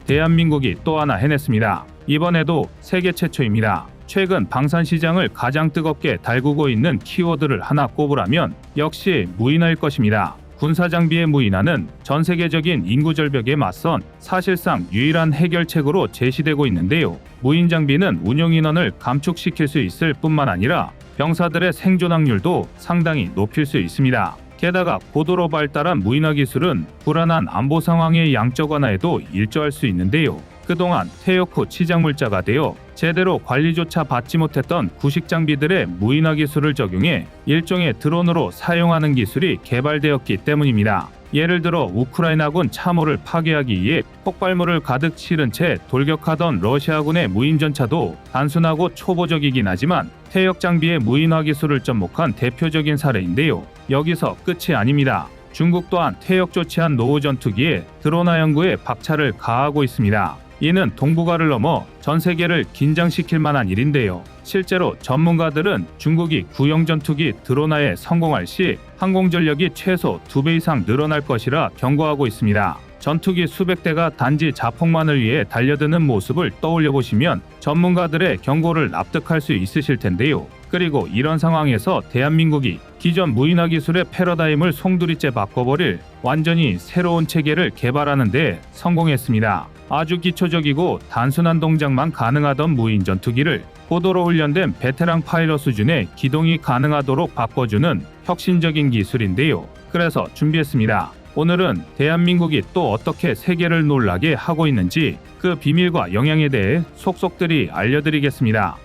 대한민국이 또 하나 해냈습니다. 이번에도 세계 최초입니다. 최근 방산 시장을 가장 뜨겁게 달구고 있는 키워드를 하나 꼽으라면 역시 무인화일 것입니다. 군사장비의 무인화는 전 세계적인 인구 절벽에 맞선 사실상 유일한 해결책으로 제시되고 있는데요. 무인 장비는 운용 인원을 감축시킬 수 있을 뿐만 아니라 병사들의 생존 확률도 상당히 높일 수 있습니다. 게다가 고도로 발달한 무인화 기술은 불안한 안보 상황의 양적 완화에도 일조할 수 있는데요. 그동안 퇴역 후 치장물자가 되어 제대로 관리조차 받지 못했던 구식 장비들의 무인화 기술을 적용해 일종의 드론으로 사용하는 기술이 개발되었기 때문입니다. 예를 들어 우크라이나군 참호를 파괴하기 위해 폭발물을 가득 실은 채 돌격하던 러시아군의 무인전차도 단순하고 초보적이긴 하지만 퇴역 장비의 무인화 기술을 접목한 대표적인 사례인데요. 여기서 끝이 아닙니다. 중국 또한 퇴역 조치한 노후 전투기에 드론화 연구에 박차를 가하고 있습니다. 이는 동북아를 넘어 전 세계를 긴장시킬 만한 일인데요. 실제로 전문가들은 중국이 구형 전투기 드론화에 성공할 시 항공전력이 최소 2배 이상 늘어날 것이라 경고하고 있습니다. 전투기 수백 대가 단지 자폭만을 위해 달려드는 모습을 떠올려 보시면 전문가들의 경고를 납득할 수 있으실 텐데요. 그리고 이런 상황에서 대한민국이 기존 무인화 기술의 패러다임을 송두리째 바꿔버릴 완전히 새로운 체계를 개발하는 데 성공했습니다. 아주 기초적이고 단순한 동작만 가능하던 무인 전투기를 고도로 훈련된 베테랑 파일럿 수준의 기동이 가능하도록 바꿔주는 혁신적인 기술인데요. 그래서 준비했습니다. 오늘은 대한민국이 또 어떻게 세계를 놀라게 하고 있는지 그 비밀과 영향에 대해 속속들이 알려드리겠습니다.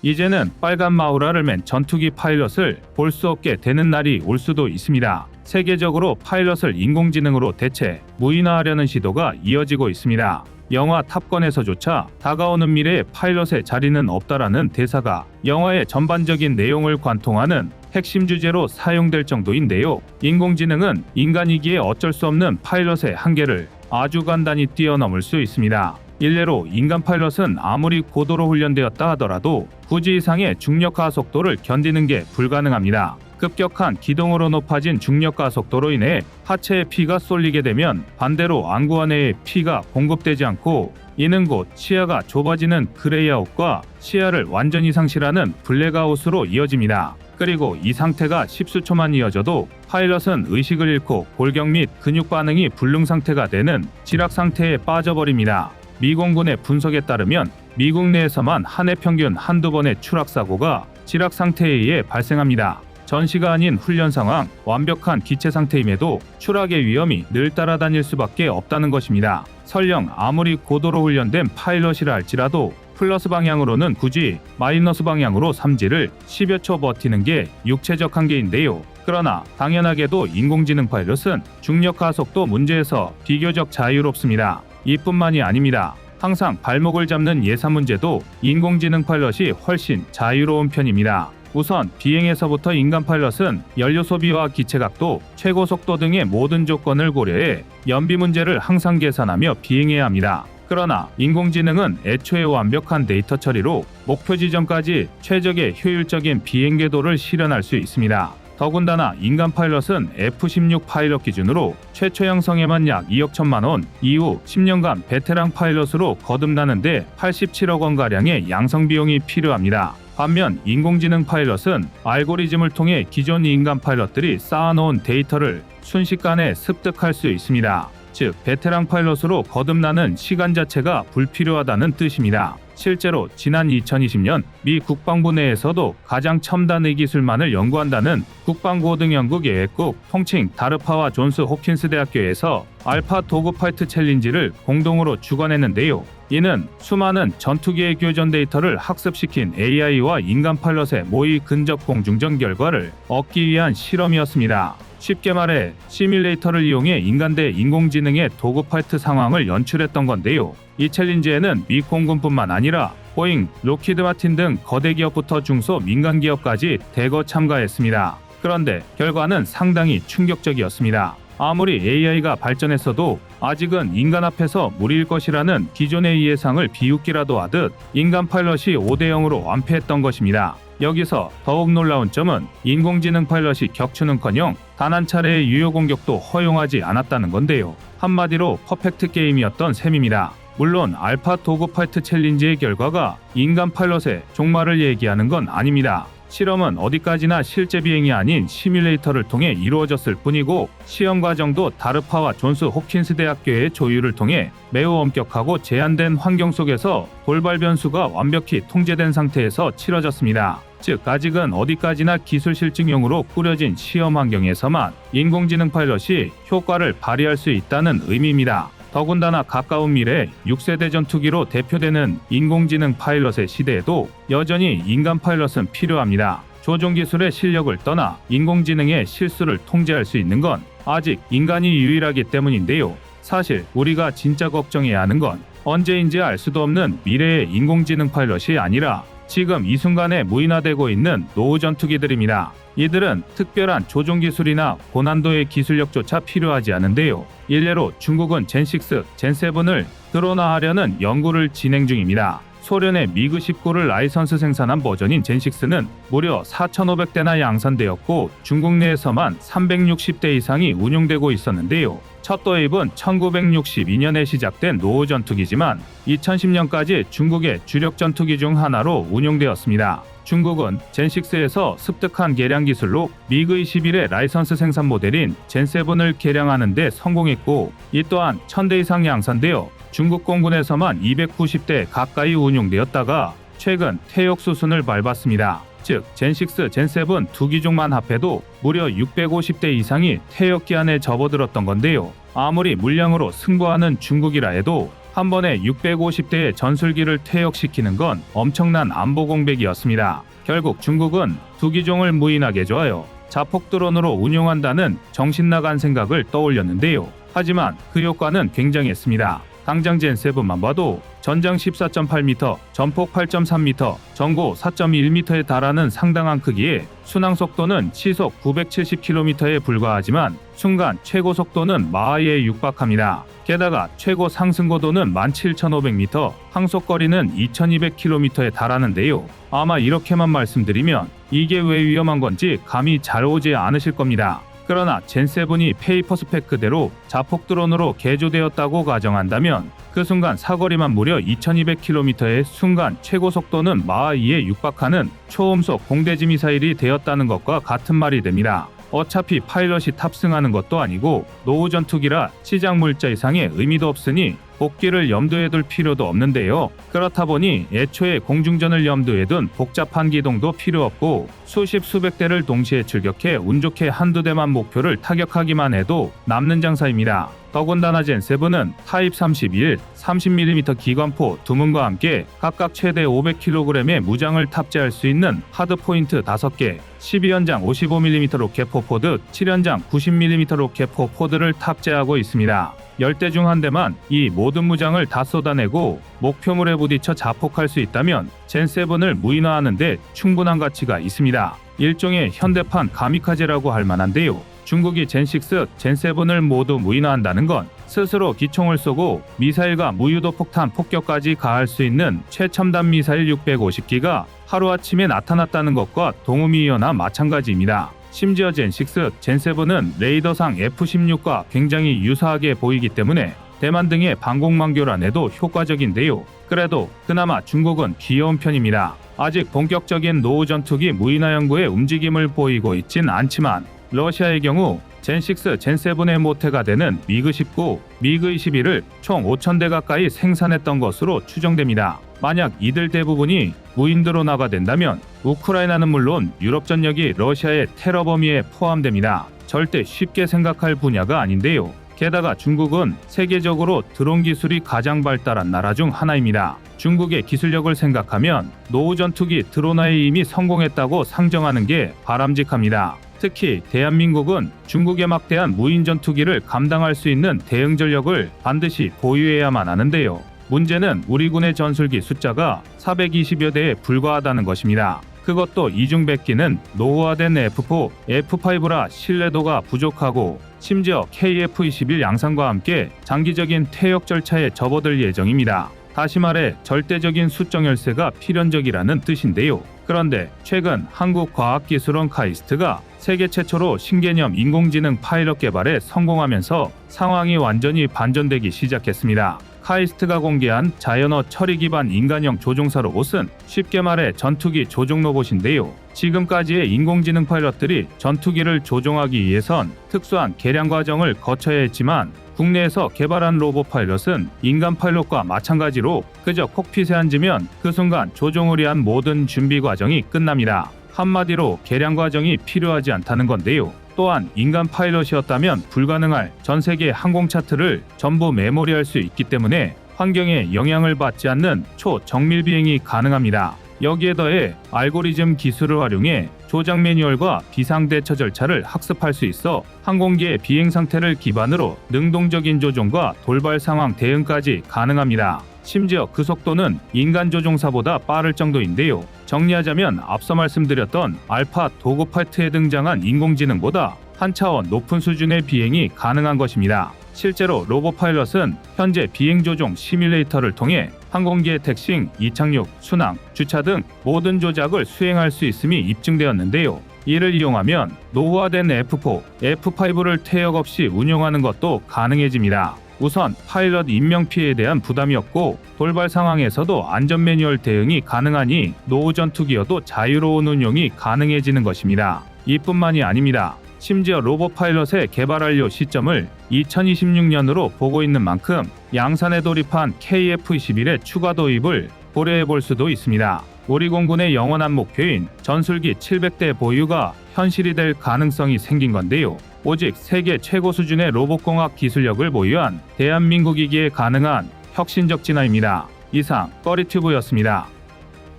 이제는 빨간 마우라를 맨 전투기 파일럿을 볼 수 없게 되는 날이 올 수도 있습니다. 세계적으로 파일럿을 인공지능으로 대체 무인화하려는 시도가 이어지고 있습니다. 영화 탑건에서조차 다가오는 미래에 파일럿의 자리는 없다라는 대사가 영화의 전반적인 내용을 관통하는 핵심 주제로 사용될 정도인데요. 인공지능은 인간이기에 어쩔 수 없는 파일럿의 한계를 아주 간단히 뛰어넘을 수 있습니다. 일례로 인간 파일럿은 아무리 고도로 훈련되었다 하더라도 부지 이상의 중력 가속도를 견디는 게 불가능합니다. 급격한 기동으로 높아진 중력 가속도로 인해 하체에 피가 쏠리게 되면 반대로 안구 안에 피가 공급되지 않고 이는 곧 시야가 좁아지는 그레이아웃과 시야를 완전히 상실하는 블랙아웃으로 이어집니다. 그리고 이 상태가 십수초만 이어져도 파일럿은 의식을 잃고 골격 및 근육 반응이 불능 상태가 되는 지락 상태에 빠져버립니다. 미 공군의 분석에 따르면 미국 내에서만 한 해 평균 한두 번의 추락 사고가 지락 상태에 의해 발생합니다. 전시가 아닌 훈련 상황, 완벽한 기체 상태임에도 추락의 위험이 늘 따라다닐 수밖에 없다는 것입니다. 설령 아무리 고도로 훈련된 파일럿이라 할지라도 플러스 방향으로는 굳이 마이너스 방향으로 삼지를 10여 초 버티는 게 육체적 한계인데요. 그러나 당연하게도 인공지능 파일럿은 중력 가속도 문제에서 비교적 자유롭습니다. 이뿐만이 아닙니다. 항상 발목을 잡는 예산 문제도 인공지능 파일럿이 훨씬 자유로운 편입니다. 우선 비행에서부터 인간 파일럿은 연료 소비와 기체 각도, 최고 속도 등의 모든 조건을 고려해 연비 문제를 항상 계산하며 비행해야 합니다. 그러나 인공지능은 애초에 완벽한 데이터 처리로 목표 지점까지 최적의 효율적인 비행 궤도를 실현할 수 있습니다. 더군다나 인간 파일럿은 F-16 파일럿 기준으로 최초 형성에만 약 2억 1천만 원, 이후 10년간 베테랑 파일럿으로 거듭나는데 87억 원가량의 양성 비용이 필요합니다. 반면 인공지능 파일럿은 알고리즘을 통해 기존 인간 파일럿들이 쌓아놓은 데이터를 순식간에 습득할 수 있습니다. 즉, 베테랑 파일럿으로 거듭나는 시간 자체가 불필요하다는 뜻입니다. 실제로 지난 2020년 미 국방부 내에서도 가장 첨단의 기술만을 연구한다는 국방고등연구계획국 통칭 다르파와 존스 홉킨스 대학교에서 알파 도그 파이트 챌린지를 공동으로 주관했는데요. 이는 수많은 전투기의 교전 데이터를 학습시킨 AI와 인간 파일럿의 모의 근접 공중전 결과를 얻기 위한 실험이었습니다. 쉽게 말해 시뮬레이터를 이용해 인간 대 인공지능의 도그파이트 상황을 연출했던 건데요. 이 챌린지에는 미 공군뿐만 아니라 보잉, 로키드 마틴 등 거대 기업부터 중소 민간 기업까지 대거 참가했습니다. 그런데 결과는 상당히 충격적이었습니다. 아무리 AI가 발전했어도 아직은 인간 앞에서 무리일 것이라는 기존의 이해상을 비웃기라도 하듯 인간 파일럿이 5대 0으로 완패했던 것입니다. 여기서 더욱 놀라운 점은 인공지능 파일럿이 격추는커녕 단 한 차례의 유효 공격도 허용하지 않았다는 건데요. 한마디로 퍼펙트 게임이었던 셈입니다. 물론 알파 도그 파이트 챌린지의 결과가 인간 파일럿의 종말을 얘기하는 건 아닙니다. 실험은 어디까지나 실제 비행이 아닌 시뮬레이터를 통해 이루어졌을 뿐이고 시험 과정도 다르파와 존스 홉킨스 대학교의 조율을 통해 매우 엄격하고 제한된 환경 속에서 돌발 변수가 완벽히 통제된 상태에서 치러졌습니다. 즉 아직은 어디까지나 기술 실증용으로 꾸려진 시험 환경에서만 인공지능 파일럿이 효과를 발휘할 수 있다는 의미입니다. 더군다나 가까운 미래 6세대 전투기로 대표되는 인공지능 파일럿의 시대에도 여전히 인간 파일럿은 필요합니다. 조종 기술의 실력을 떠나 인공지능의 실수를 통제할 수 있는 건 아직 인간이 유일하기 때문인데요. 사실 우리가 진짜 걱정해야 하는 건 언제인지 알 수도 없는 미래의 인공지능 파일럿이 아니라 지금 이 순간에 무인화되고 있는 노후 전투기들입니다. 이들은 특별한 조종 기술이나 고난도의 기술력조차 필요하지 않은데요. 일례로 중국은 젠6, 젠7을 드론화하려는 연구를 진행 중입니다. 소련의 미그19를 라이선스 생산한 버전인 젠6는 무려 4,500대나 양산되었고 중국 내에서만 360대 이상이 운용되고 있었는데요. 첫 도입은 1962년에 시작된 노후 전투기지만 2010년까지 중국의 주력 전투기 중 하나로 운용되었습니다. 중국은 젠6에서 습득한 개량 기술로 미그21의 라이선스 생산 모델인 젠7을 개량하는 데 성공했고 이 또한 1000대 이상 양산되어 중국 공군에서만 290대 가까이 운용되었다가 최근 퇴역 수순을 밟았습니다. 즉 젠6, 젠7 두 기종만 합해도 무려 650대 이상이 퇴역 기한에 접어들었던 건데요. 아무리 물량으로 승부하는 중국이라 해도 한 번에 650대의 전술기를 퇴역시키는 건 엄청난 안보 공백이었습니다. 결국 중국은 두 기종을 무인하게 줘요. 자폭 드론으로 운용한다는 정신나간 생각을 떠올렸는데요. 하지만 그 효과는 굉장했습니다. 당장 젠7만 봐도 전장 14.8m, 전폭 8.3m, 전고 4.1m에 달하는 상당한 크기에 순항 속도는 시속 970km에 불과하지만 순간 최고 속도는 마하에 육박합니다. 게다가 최고 상승 고도는 17,500m, 항속거리는 2,200km에 달하는데요. 아마 이렇게만 말씀드리면 이게 왜 위험한 건지 감이 잘 오지 않으실 겁니다. 그러나 젠7이 페이퍼 스펙 그대로 자폭 드론으로 개조되었다고 가정한다면 그 순간 사거리만 무려 2200km의 순간 최고 속도는 마하 2에 육박하는 초음속 공대지 미사일이 되었다는 것과 같은 말이 됩니다. 어차피 파일럿이 탑승하는 것도 아니고 노후 전투기라 시장 물자 이상의 의미도 없으니 복귀를 염두에 둘 필요도 없는데요. 그렇다 보니 애초에 공중전을 염두에 둔 복잡한 기동도 필요 없고 수십 수백 대를 동시에 출격해 운 좋게 한두 대만 목표를 타격하기만 해도 남는 장사입니다. 더군다나 젠7은 타입 31, 30mm 기관포 두 문과 함께 각각 최대 500kg의 무장을 탑재할 수 있는 하드포인트 5개, 12연장 55mm 로켓포 포드, 7연장 90mm 로켓포 포드를 탑재하고 있습니다. 10대 중 한 대만 이 모든 무장을 다 쏟아내고 목표물에 부딪혀 자폭할 수 있다면 젠7을 무인화하는 데 충분한 가치가 있습니다. 일종의 현대판 가미카제라고 할 만한데요. 중국이 젠6, 젠7을 모두 무인화한다는 건 스스로 기총을 쏘고 미사일과 무유도 폭탄 폭격까지 가할 수 있는 최첨단 미사일 650기가 하루아침에 나타났다는 것과 동의어나 마찬가지입니다. 심지어 젠6, 젠7은 레이더상 F-16과 굉장히 유사하게 보이기 때문에 대만 등의 방공망교란에도 효과적인데요. 그래도 그나마 중국은 귀여운 편입니다. 아직 본격적인 노후 전투기 무인화 연구에 움직임을 보이고 있진 않지만 러시아의 경우 젠6, 젠7의 모태가 되는 미그19, 미그21을 총 5,000대 가까이 생산했던 것으로 추정됩니다. 만약 이들 대부분이 무인 드론화가 된다면 우크라이나는 물론 유럽 전역이 러시아의 테러 범위에 포함됩니다. 절대 쉽게 생각할 분야가 아닌데요. 게다가 중국은 세계적으로 드론 기술이 가장 발달한 나라 중 하나입니다. 중국의 기술력을 생각하면 노후 전투기 드론화에 이미 성공했다고 상정하는 게 바람직합니다. 특히 대한민국은 중국의 막대한 무인 전투기를 감당할 수 있는 대응 전력을 반드시 보유해야만 하는데요. 문제는 우리 군의 전술기 숫자가 420여 대에 불과하다는 것입니다. 그것도 이중백기는 노후화된 F4, F5라 신뢰도가 부족하고 심지어 KF-21 양산과 함께 장기적인 퇴역 절차에 접어들 예정입니다. 다시 말해 절대적인 수정 열쇠가 필연적이라는 뜻인데요. 그런데 최근 한국과학기술원 카이스트가 세계 최초로 신개념 인공지능 파일럿 개발에 성공하면서 상황이 완전히 반전되기 시작했습니다. 카이스트가 공개한 자연어 처리 기반 인간형 조종사 로봇은 쉽게 말해 전투기 조종 로봇인데요. 지금까지의 인공지능 파일럿들이 전투기를 조종하기 위해선 특수한 개량 과정을 거쳐야 했지만 국내에서 개발한 로봇 파일럿은 인간 파일럿과 마찬가지로 그저 콕핏에 앉으면 그 순간 조종을 위한 모든 준비 과정이 끝납니다. 한마디로 개량 과정이 필요하지 않다는 건데요. 또한 인간 파일럿이었다면 불가능할 전 세계 항공 차트를 전부 메모리할 수 있기 때문에 환경에 영향을 받지 않는 초정밀 비행이 가능합니다. 여기에 더해 알고리즘 기술을 활용해 조작 매뉴얼과 비상대처 절차를 학습할 수 있어 항공기의 비행 상태를 기반으로 능동적인 조종과 돌발 상황 대응까지 가능합니다. 심지어 그 속도는 인간 조종사보다 빠를 정도인데요. 정리하자면 앞서 말씀드렸던 알파 도그파이트에 등장한 인공지능보다 한 차원 높은 수준의 비행이 가능한 것입니다. 실제로 로봇 파일럿은 현재 비행 조종 시뮬레이터를 통해 항공기의 택싱, 이착륙, 순항, 주차 등 모든 조작을 수행할 수 있음이 입증되었는데요. 이를 이용하면 노후화된 F4, F5를 퇴역 없이 운용하는 것도 가능해집니다. 우선 파일럿 인명 피해에 대한 부담이 없고 돌발 상황에서도 안전 매뉴얼 대응이 가능하니 노후 전투기여도 자유로운 운용이 가능해지는 것입니다. 이뿐만이 아닙니다. 심지어 로봇 파일럿의 개발 완료 시점을 2026년으로 보고 있는 만큼 양산에 돌입한 KF-21의 추가 도입을 고려해 볼 수도 있습니다. 우리 공군의 영원한 목표인 전술기 700대 보유가 현실이 될 가능성이 생긴 건데요. 오직 세계 최고 수준의 로봇공학 기술력을 보유한 대한민국이기에 가능한 혁신적 진화입니다. 이상 꺼리튜브였습니다.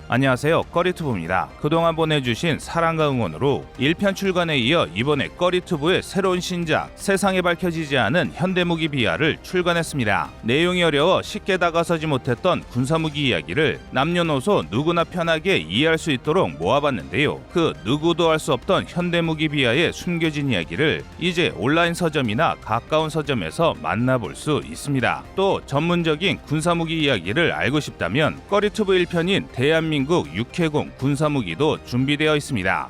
안녕하세요, 꺼리튜브입니다. 그동안 보내주신 사랑과 응원으로 1편 출간에 이어 이번에 꺼리튜브의 새로운 신작 세상에 밝혀지지 않은 현대무기 비하를 출간했습니다. 내용이 어려워 쉽게 다가서지 못했던 군사무기 이야기를 남녀노소 누구나 편하게 이해할 수 있도록 모아봤는데요. 그 누구도 알 수 없던 현대무기 비하의 숨겨진 이야기를 이제 온라인 서점이나 가까운 서점에서 만나볼 수 있습니다. 또 전문적인 군사무기 이야기를 알고 싶다면 꺼리튜브 1편인 대한민국 육해공 군사무기도 준비되어 있습니다.